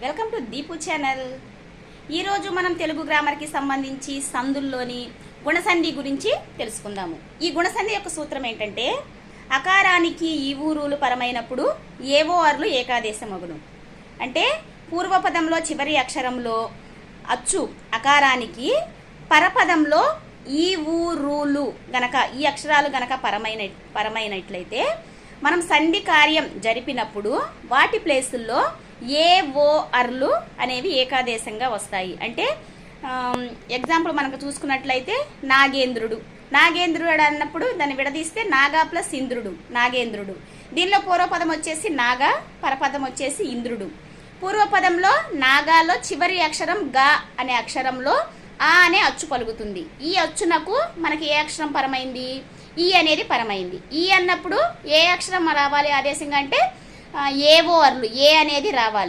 Welcome to Deepu channel. ఈరోజు మనం తెలుగు గ్రామర్కి సంబంధించి సందుల్లోని గుణసంధి గురించి తెలుసుకుందాము. ఈ గుణసంధి యొక్క సూత్రం ఏంటంటే, అకారానికి ఈ ఊరులు పరమైనప్పుడు ఏవోఆర్లు ఏకాదేశమగును. అంటే పూర్వపదంలో చివరి అక్షరంలో అచ్చు అకారానికి, పరపదంలో ఈ ఊరులు గనక ఈ అక్షరాలు గనక పరమైనట్లయితే మనం సంధి కార్యం జరిపినప్పుడు వాటి ప్లేసుల్లో ఏఓఆర్లు అనేవి ఏకాదేశంగా వస్తాయి. అంటే ఎగ్జాంపుల్ మనకు చూసుకున్నట్లయితే నాగేంద్రుడు అన్నప్పుడు దాన్ని విడదీస్తే నాగా ప్లస్ ఇంద్రుడు, నాగేంద్రుడు. దీనిలో పూర్వపదం వచ్చేసి నాగా, పరపదం వచ్చేసి ఇంద్రుడు. పూర్వపదంలో నాగాలో చివరి అక్షరం గా అనే అక్షరంలో ఆ అనే అచ్చు పలుకుతుంది. ఈ అచ్చునకు మనకి ఏ అక్షరం పరమైంది? ఈ అనేది పరమైంది. ఈ అన్నప్పుడు ఏ అక్షరం రావాలి ఆదేశంగా అంటే ఏవోఆర్లు, ఏ అనేది రావాలి.